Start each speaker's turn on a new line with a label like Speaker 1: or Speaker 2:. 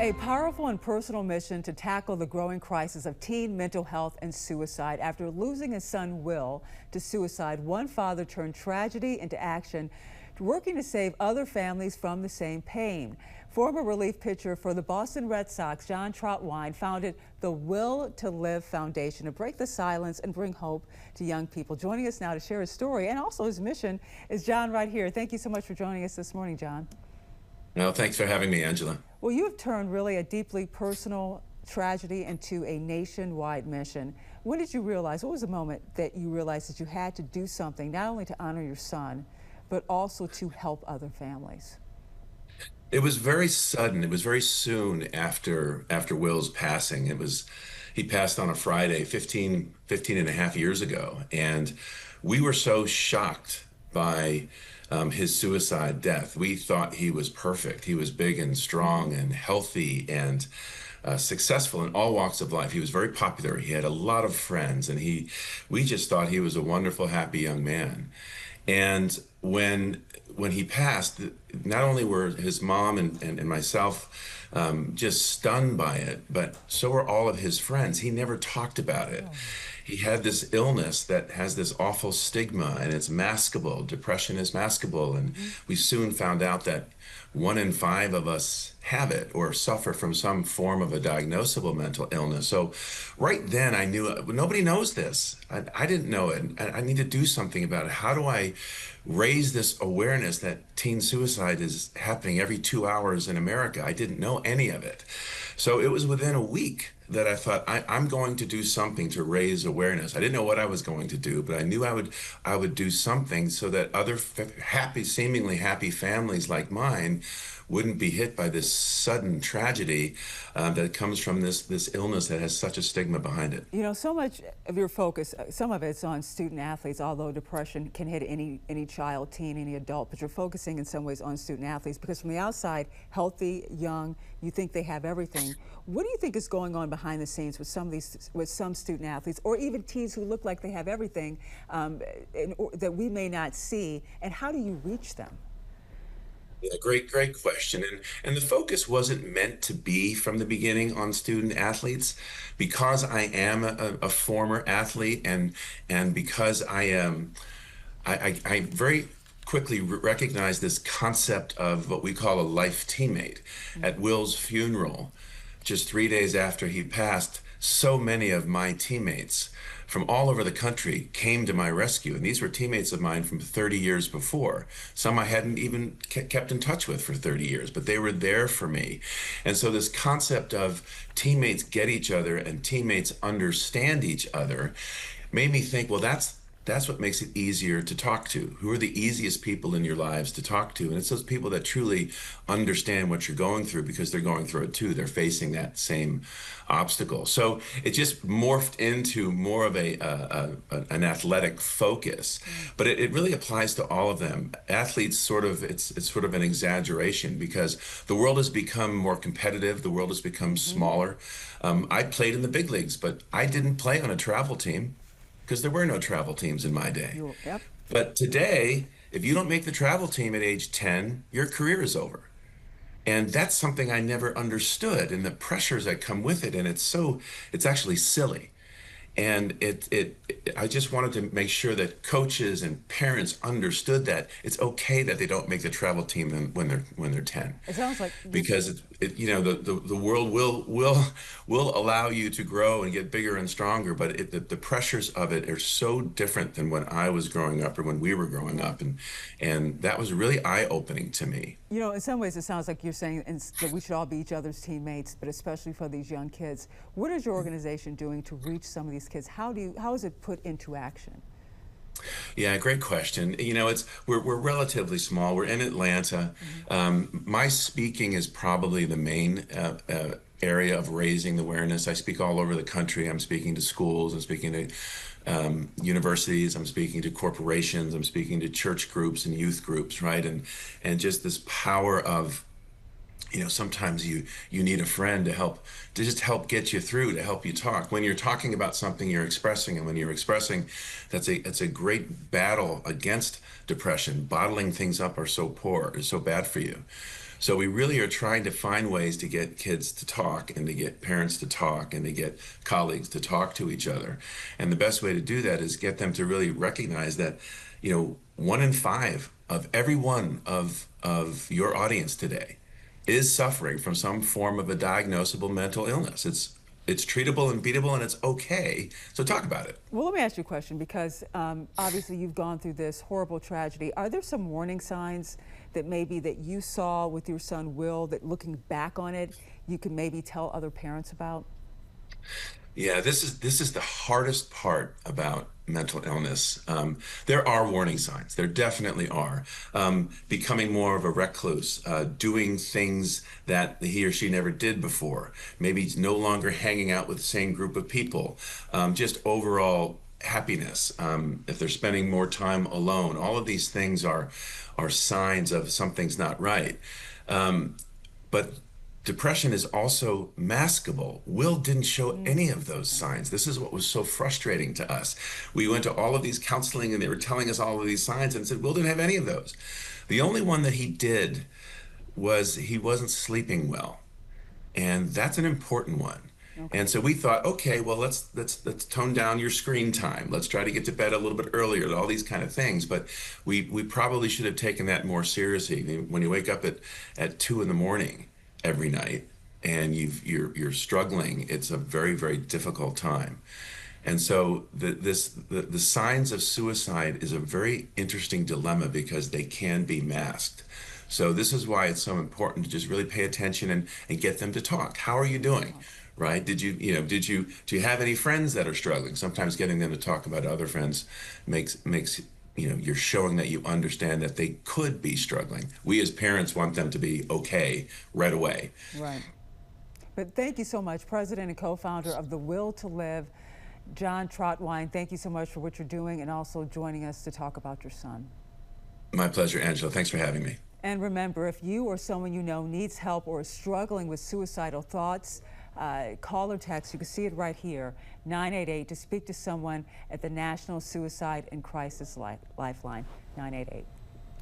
Speaker 1: A powerful and personal mission to tackle the growing crisis of teen mental health and suicide. After losing his son Will to suicide, one father turned tragedy into action, working to save other families from the same pain. Former relief pitcher for the Boston Red Sox, John Trautwein, founded the Will to Live Foundation to break the silence and bring hope to young people. Joining us now to share his story and also his mission is John right here. Thank you so much for joining us this morning, John.
Speaker 2: No, thanks for having me, Angela.
Speaker 1: Well, you have turned really a deeply personal tragedy into a nationwide mission. When did you realize, what was the moment that you realized that you had to do something, not only to honor your son, but also to help other families?
Speaker 2: It was very sudden. It was very soon after Will's passing. He passed on a Friday 15 and a half years ago. And we were so shocked by his suicide death. We thought he was perfect. He was big and strong and healthy and successful in all walks of life. He was very popular. He had a lot of friends, and we just thought he was a wonderful, happy young man. And when he passed, not only were his mom and myself just stunned by it, but so were all of his friends. He never talked about it. He had this illness that has this awful stigma, and it's maskable. Depression is maskable, and we soon found out that 1 in 5 of us have it or suffer from some form of a diagnosable mental illness. So right then I knew nobody knows this. I didn't know it. I need to do something about it. How do I raise this awareness that teen suicide is happening every 2 hours in America? I didn't know any of it. So it was within a week that I thought, I'm going to do something to raise awareness. I didn't know what I was going to do, but I knew I would do something so that other seemingly happy families like mine wouldn't be hit by this sudden tragedy that comes from this illness that has such a stigma behind it.
Speaker 1: You know, so much of your focus, some of it's on student athletes, although depression can hit any child, teen, any adult, but you're focusing in some ways on student athletes because from the outside, healthy, young, you think they have everything. What do you think is going on behind the scenes with some student athletes, or even teens who look like they have everything that we may not see, and how do you reach them?
Speaker 2: Yeah, great question. And the focus wasn't meant to be from the beginning on student athletes, because I am a former athlete, and because I very quickly recognized this concept of what we call a life teammate. At Will's funeral, just 3 days after he passed, so many of my teammates from all over the country came to my rescue. And these were teammates of mine from 30 years before. Some I hadn't even kept in touch with for 30 years, but they were there for me. And so this concept of teammates get each other and teammates understand each other made me think, well, that's what makes it easier to talk to. Who are the easiest people in your lives to talk to? And it's those people that truly understand what you're going through, because they're going through it too. They're facing that same obstacle. So it just morphed into more of an athletic focus, but it really applies to all of them. Athletes it's sort of an exaggeration, because the world has become more competitive. The world has become smaller. I played in the big leagues, but I didn't play on a travel team, because there were no travel teams in my day.
Speaker 1: Yep.
Speaker 2: But today, if you don't make the travel team at age 10, your career is over. And that's something I never understood, and the pressures that come with it. And it's actually silly. And I just wanted to make sure that coaches and parents understood that it's okay that they don't make the travel team when they're 10.
Speaker 1: It sounds like
Speaker 2: because the world will allow you to grow and get bigger and stronger, but the pressures of it are so different than when I was growing up or when we were growing up, and that was really eye-opening to me.
Speaker 1: You know, in some ways it sounds like you're saying that we should all be each other's teammates, but especially for these young kids. What is your organization doing to reach some of these kids? How is it put into action?
Speaker 2: Yeah, great question. You know, we're relatively small. We're in Atlanta. My speaking is probably the main area of raising the awareness. I speak all over the country. I'm speaking to schools. I'm speaking to universities. I'm speaking to corporations. I'm speaking to church groups and youth groups, right? And just this power of Sometimes you need a friend to just help get you through, to help you talk. When you're talking about something, you're expressing, and when you're expressing, that's a great battle against depression. Bottling things up are so poor, is so bad for you. So we really are trying to find ways to get kids to talk, and to get parents to talk, and to get colleagues to talk to each other. And the best way to do that is get them to really recognize that, 1 in 5 of every one of your audience today is suffering from some form of a diagnosable mental illness. It's treatable and beatable, and it's okay. So talk about it.
Speaker 1: Well, let me ask you a question, because obviously you've gone through this horrible tragedy. Are there some warning signs that maybe that you saw with your son Will, that looking back on it, you can maybe tell other parents about?
Speaker 2: Yeah, this is the hardest part about mental illness. There are warning signs. There definitely are. Becoming more of a recluse, doing things that he or she never did before. Maybe he's no longer hanging out with the same group of people. Just overall happiness. If they're spending more time alone, all of these things are signs of something's not right. But depression is also maskable. Will didn't show any of those signs. This is what was so frustrating to us. We went to all of these counseling, and they were telling us all of these signs, and said, Will didn't have any of those. The only one that he did was he wasn't sleeping well. And that's an important one.
Speaker 1: Okay.
Speaker 2: And so we thought, okay, well, let's tone down your screen time. Let's try to get to bed a little bit earlier, all these kind of things. But we probably should have taken that more seriously. When you wake up at 2 in the morning every night, and you're struggling, it's a very, very difficult time. And so the signs of suicide is a very interesting dilemma, because they can be masked. So this is why it's so important to just really pay attention, and get them to talk. How are you doing? Right? Do you have any friends that are struggling? Sometimes getting them to talk about other friends makes you're showing that you understand that they could be struggling. We as parents want them to be okay right away.
Speaker 1: Right. But thank you so much, President and co-founder of The Will to Live, John Trautwein. Thank you so much for what you're doing, and also joining us to talk about your son.
Speaker 2: My pleasure, Angela. Thanks for having me.
Speaker 1: And remember, if you or someone you know needs help or is struggling with suicidal thoughts, call or text. You can see it right here, 988, to speak to someone at the National Suicide and Crisis Lifeline, 988.